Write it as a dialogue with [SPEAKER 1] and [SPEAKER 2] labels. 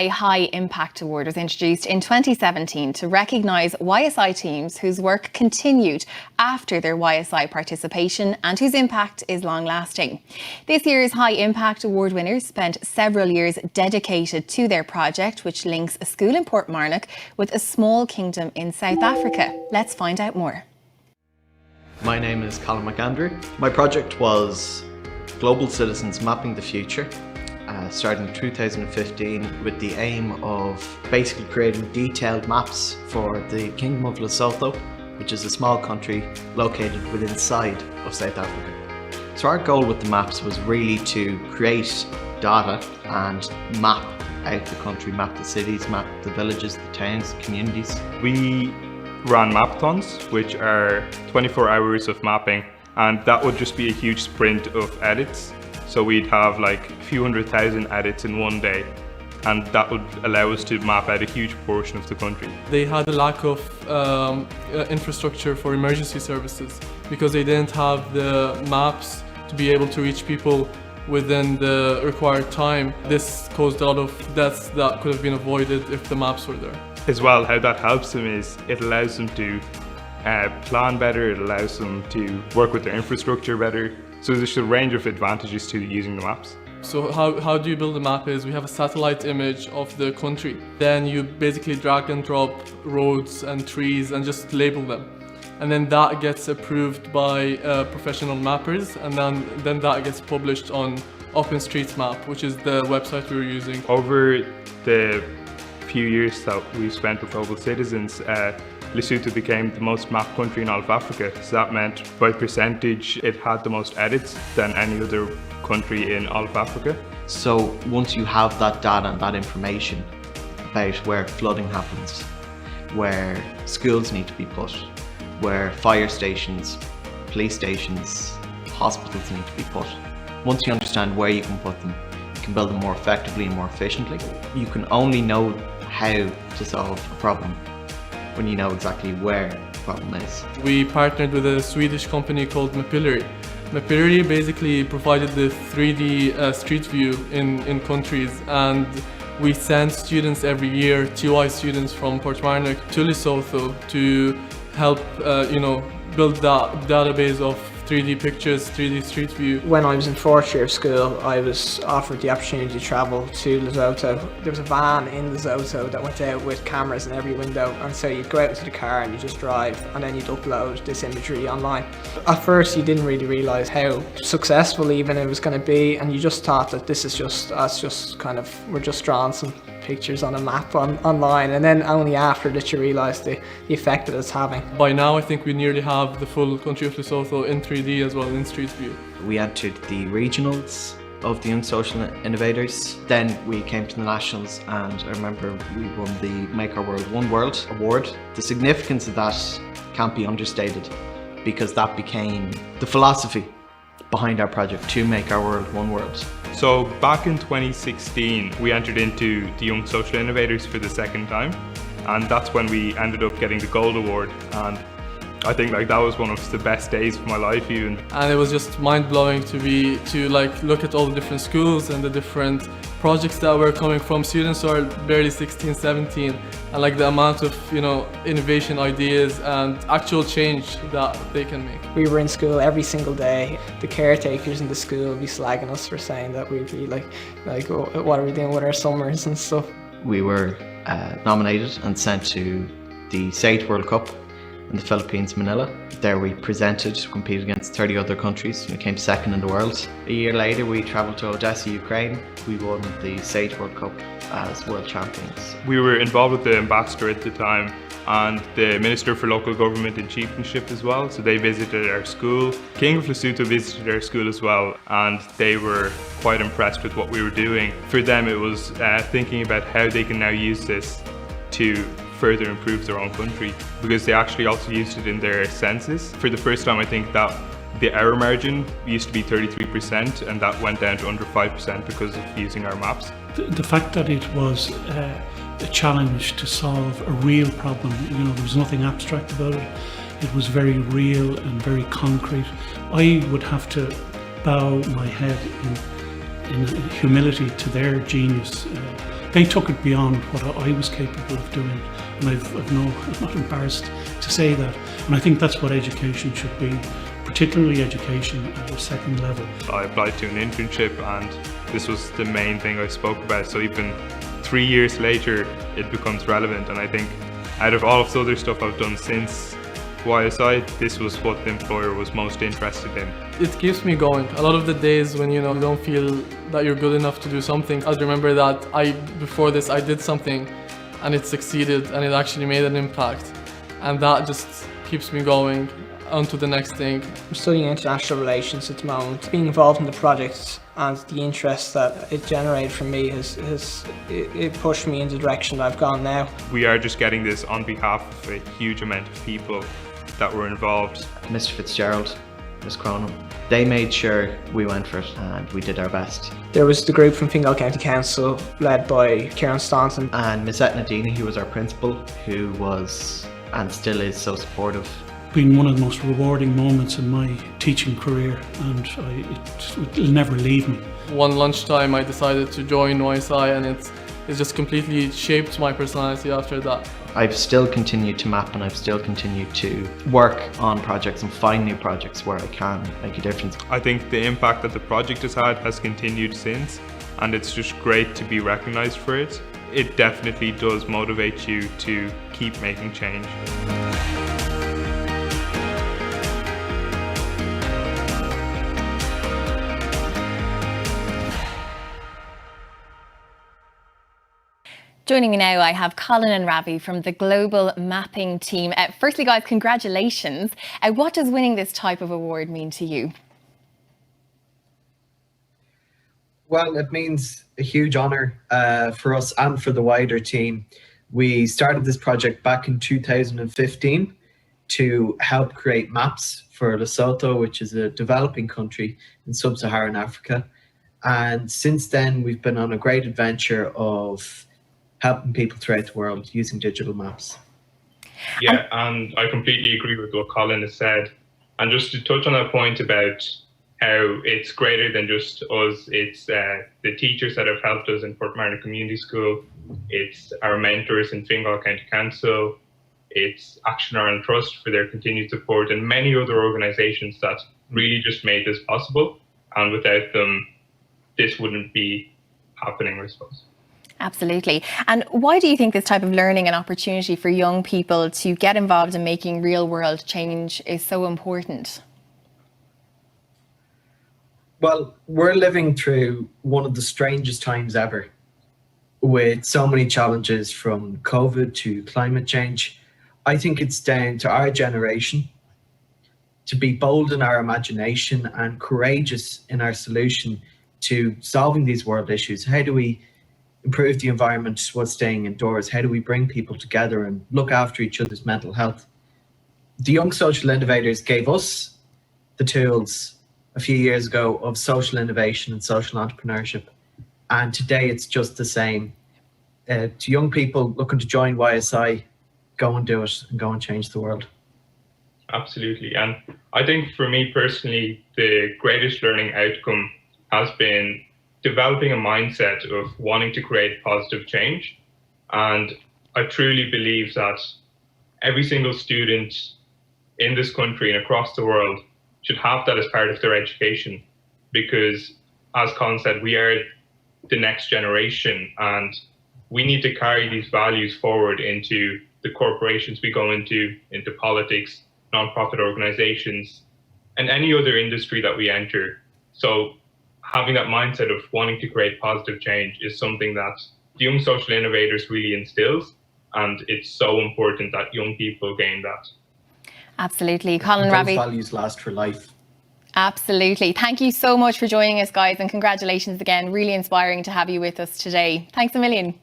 [SPEAKER 1] A High Impact Award was introduced in 2017 to recognise YSI teams whose work continued after their YSI participation and whose impact is long-lasting. This year's High Impact Award winners spent several years dedicated to their project, which links a school in Portmarnock with a small kingdom in South Africa. Let's find out more.
[SPEAKER 2] My name is Colin McAndrew. My project was Global Citizens Mapping the Future. Starting in 2015 with the aim of basically creating detailed maps for the Kingdom of Lesotho, which is a small country located within inside of South Africa. So our goal with the maps was really to create data and map out the country, map the cities, map the villages, the towns, the communities.
[SPEAKER 3] We ran mapathons, which are 24 hours of mapping, and that would just be a huge sprint of edits. So we'd have like a few 100,000 edits in one day, and that would allow us to map out a huge portion of the country.
[SPEAKER 4] They had a lack of infrastructure for emergency services because they didn't have the maps to be able to reach people within the required time. This caused a lot of deaths that could have been avoided if the maps were there.
[SPEAKER 3] As well, how that helps them is it allows them to plan better, it allows them to work with their infrastructure better. So there's a range of advantages to using the maps.
[SPEAKER 4] So how do you build a map is we have a satellite image of the country. Then you basically drag and drop roads and trees and just label them. And then that gets approved by professional mappers, and then that gets published on OpenStreetMap, which is the website we were using.
[SPEAKER 3] Over the few years that we've spent with Global Citizens, Lesotho became the most mapped country in all of Africa. So that meant by percentage it had the most edits than any other country in all of Africa.
[SPEAKER 2] So once you have that data and that information about where flooding happens, where schools need to be put, where fire stations, police stations, hospitals need to be put, once you understand where you can put them, you can build them more effectively and more efficiently. You can only know how to solve a problem when you know exactly where the problem is.
[SPEAKER 4] We partnered with a Swedish company called Mapillary. Mapillary basically provided the 3D street view in countries, and we send students every year, TY students from Portmarnock to Lesotho to help build that database of 3D pictures, 3D street view.
[SPEAKER 5] When I was in fourth year of school, I was offered the opportunity to travel to Lesotho. There was a van in Lesotho that went out with cameras in every window, and so you'd go out into the car and you just drive, and then you'd upload this imagery online. At first you didn't really realise how successful even it was going to be, and you just thought that this is just us, we're just drawing some pictures on a map online, and then only after that you realise the effect that it's having.
[SPEAKER 4] By now I think we nearly have the full country of Lesotho in 3D as well, in Street View.
[SPEAKER 2] We entered the regionals of the Young Social Innovators. Then we came to the nationals, and I remember we won the Make Our World One World award. The significance of that can't be understated, because that became the philosophy behind our project, to make our world one world.
[SPEAKER 3] So back in 2016, we entered into the Young Social Innovators for the second time, and that's when we ended up getting the Gold Award. And I think that was one of the best days of my life even.
[SPEAKER 4] And it was just mind-blowing to look at all the different schools and the different projects that were coming from students who are barely 16, 17, and the amount of innovation ideas and actual change that they can make.
[SPEAKER 5] We were in school every single day. The caretakers in the school would be slagging us for saying that we'd be like what are we doing with our summers and stuff.
[SPEAKER 2] We were nominated and sent to the SAGE World Cup in the Philippines, Manila. There we competed against 30 other countries. We came second in the world. A year later we travelled to Odessa, Ukraine. We won the SAGE World Cup as world champions.
[SPEAKER 3] We were involved with the ambassador at the time and the Minister for Local Government and Chieftainship as well, so they visited our school. King of Lesotho visited our school as well, and they were quite impressed with what we were doing. For them it was thinking about how they can now use this to further improve their own country, because they actually also used it in their census. For the first time I think that the error margin used to be 33%, and that went down to under 5% because of using our maps.
[SPEAKER 6] The fact that it was a challenge to solve a real problem, there was nothing abstract about it. It was very real and very concrete. I would have to bow my head in humility to their genius they took it beyond what I was capable of doing. And I'm not embarrassed to say that. And I think that's what education should be, particularly education at a second level.
[SPEAKER 3] I applied to an internship and this was the main thing I spoke about. So even 3 years later, it becomes relevant. And I think out of all of the other stuff I've done since YSI, this was what the employer was most interested in.
[SPEAKER 4] It keeps me going. A lot of the days when you don't feel that you're good enough to do something, I remember that before this I did something and it succeeded and it actually made an impact, and that just keeps me going on to the next thing.
[SPEAKER 5] I'm studying international relations at the moment. Being involved in the project and the interest that it generated from me it pushed me in the direction that I've gone now.
[SPEAKER 3] We are just getting this on behalf of a huge amount of people that were involved.
[SPEAKER 2] Mr. Fitzgerald, Ms. Cronum, they made sure we went for it and we did our best.
[SPEAKER 5] There was the group from Fingal County Council led by Kieran Staunton.
[SPEAKER 2] And Ms. Etna Deeney, who was our principal, who was and still is so supportive.
[SPEAKER 6] Been one of the most rewarding moments in my teaching career, and it'll never leave me.
[SPEAKER 4] One lunchtime I decided to join YSI and it's just completely shaped my personality after that.
[SPEAKER 2] I've still continued to map and I've still continued to work on projects and find new projects where I can make a difference.
[SPEAKER 3] I think the impact that the project has had has continued since, and it's just great to be recognised for it. It definitely does motivate you to keep making change.
[SPEAKER 1] Joining me now, I have Colin and Ravi from the Global Mapping team. Firstly, guys, congratulations. What does winning this type of award mean to you?
[SPEAKER 7] Well, it means a huge honour for us and for the wider team. We started this project back in 2015 to help create maps for Lesotho, which is a developing country in sub-Saharan Africa. And since then, we've been on a great adventure of helping people throughout the world using digital maps.
[SPEAKER 3] Yeah, and I completely agree with what Colin has said. And just to touch on that point about how it's greater than just us, it's the teachers that have helped us in Port Marnock Community School, it's our mentors in Fingal County Council, it's Action Ireland Trust for their continued support, and many other organisations that really just made this possible. And without them, this wouldn't be happening, I suppose.
[SPEAKER 1] Absolutely. And why do you think this type of learning and opportunity for young people to get involved in making real world change is so important?
[SPEAKER 7] Well, we're living through one of the strangest times ever, with so many challenges from COVID to climate change. I think it's down to our generation to be bold in our imagination and courageous in our solution to solving these world issues. How do we improve the environment while staying indoors? How do we bring people together and look after each other's mental health? The young social innovators gave us the tools a few years ago of social innovation and social entrepreneurship. And today it's just the same. To young people looking to join YSI, go and do it and go and change the world.
[SPEAKER 3] Absolutely. And I think for me personally, the greatest learning outcome has been developing a mindset of wanting to create positive change. And I truly believe that every single student in this country and across the world should have that as part of their education, because as Colin said, we are the next generation and we need to carry these values forward into the corporations we go into politics, non-profit organizations, and any other industry that we enter. So having that mindset of wanting to create positive change is something that the young social innovators really instills, and it's so important that young people gain that.
[SPEAKER 1] Absolutely. Colin,
[SPEAKER 7] Those
[SPEAKER 1] Ravi.
[SPEAKER 7] values last for life.
[SPEAKER 1] Absolutely. Thank you so much for joining us, guys, and congratulations again. Really inspiring to have you with us today. Thanks a million.